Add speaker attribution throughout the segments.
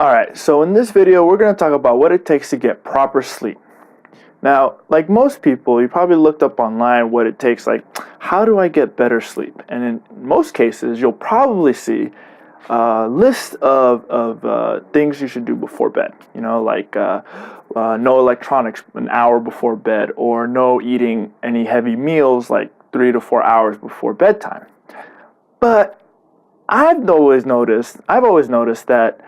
Speaker 1: Alright, so in this video, we're going to talk about what it takes to get proper sleep. Now, like most people, you probably looked up online what it takes, like, how do I get better sleep? And in most cases, you'll probably see a list of things you should do before bed. You know, like no electronics an hour before bed, or no eating any heavy meals like 3 to 4 hours before bedtime. But I've always noticed that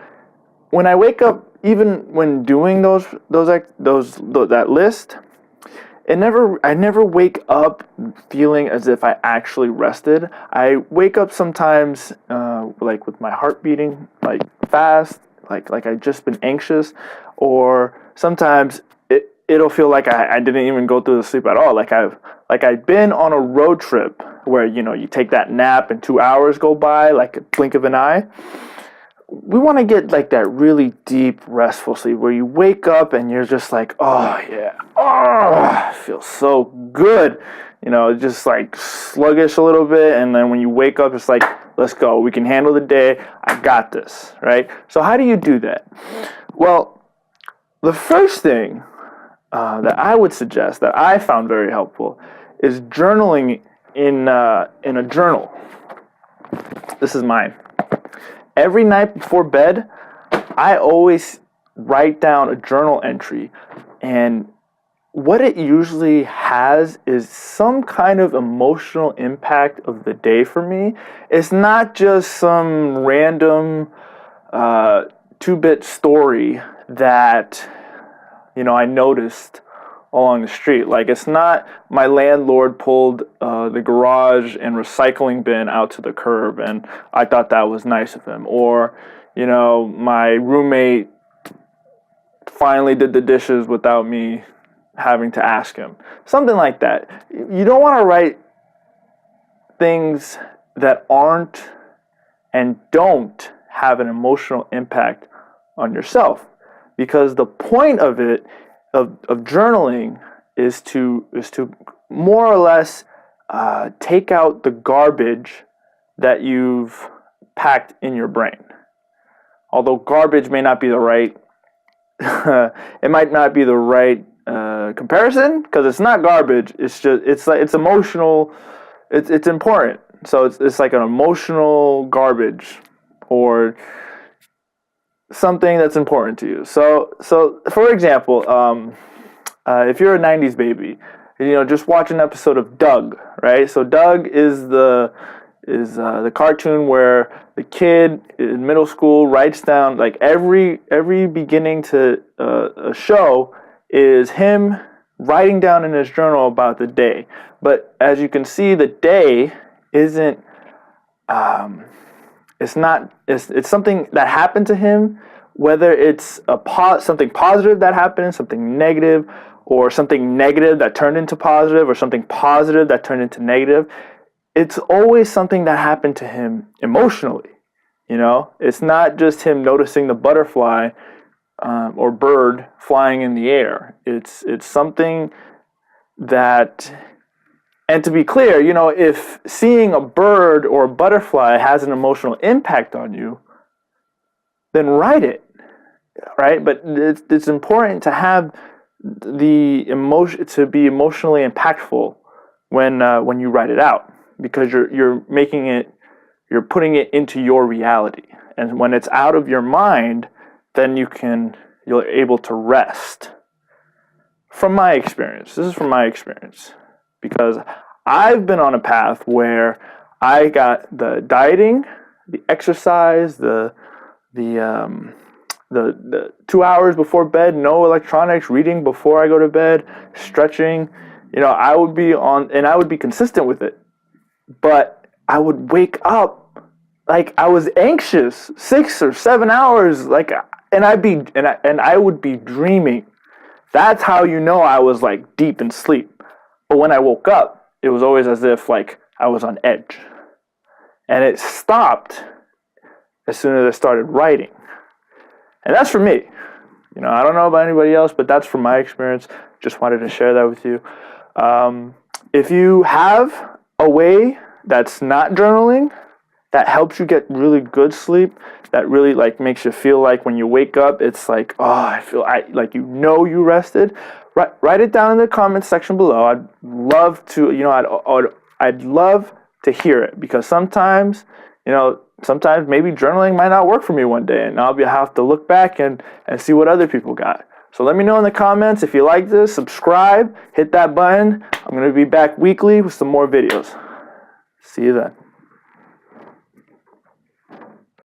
Speaker 1: when I wake up, even when doing that list, I never wake up feeling as if I actually rested. I wake up sometimes like with my heart beating like fast, like I've just been anxious, or sometimes it'll feel like I didn't even go through the sleep at all. Like I've been on a road trip where you take that nap and 2 hours go by like a blink of an eye. We want to get like that really deep, restful sleep where you wake up and you're just like, oh yeah, oh, it feels so good. Just like sluggish a little bit. And then when you wake up, it's like, let's go. We can handle the day. I got this, right? So how do you do that? Well, the first thing that I would suggest that I found very helpful is journaling in a journal. This is mine. Every night before bed, I always write down a journal entry, and what it usually has is some kind of emotional impact of the day for me. It's not just some random 2-bit story that I noticed along the street. Like, it's not my landlord pulled the garage and recycling bin out to the curb and I thought that was nice of him, or my roommate finally did the dishes without me having to ask him, something like that. You don't want to write things that aren't and don't have an emotional impact on yourself, because the point of it of journaling is to more or less take out the garbage that you've packed in your brain. Although garbage may not be the right it might not be the right comparison, because it's not garbage. It's emotional. It's important. So it's like an emotional garbage, or something that's important to you. So for example, if you're a 90s baby, just watch an episode of Doug, right? So Doug is the cartoon where the kid in middle school writes down, like, every beginning to a show is him writing down in his journal about the day. But as you can see, the day isn't it's something that happened to him, whether it's something positive that happened, something negative, or something negative that turned into positive, or something positive that turned into negative. It's always something that happened to him emotionally. It's not just him noticing the butterfly or bird flying in the air. It's something that, and to be clear, if seeing a bird or a butterfly has an emotional impact on you, then write it, right? But it's important to have the emotion, to be emotionally impactful when you write it out, because you're putting it into your reality. And when it's out of your mind, then you're able to rest. From my experience, this is from my experience, because I've been on a path where I got the dieting, the exercise, the 2 hours before bed, no electronics, reading before I go to bed, stretching. I would be consistent with it, but I would wake up like I was anxious 6 or 7 hours, and I would be dreaming. That's how I was like deep in sleep. But when I woke up, it was always as if like I was on edge. And it stopped as soon as I started writing. And that's for me. I don't know about anybody else, but that's from my experience. Just wanted to share that with you. If you have a way that's not journaling, that helps you get really good sleep, that really like makes you feel like when you wake up, it's like, oh, like you rested. Write it down in the comments section below. I'd love to, I'd love to hear it, because sometimes maybe journaling might not work for me one day, and I'll have to look back and see what other people got. So let me know in the comments if you like this. Subscribe, hit that button. I'm going to be back weekly with some more videos. See you then.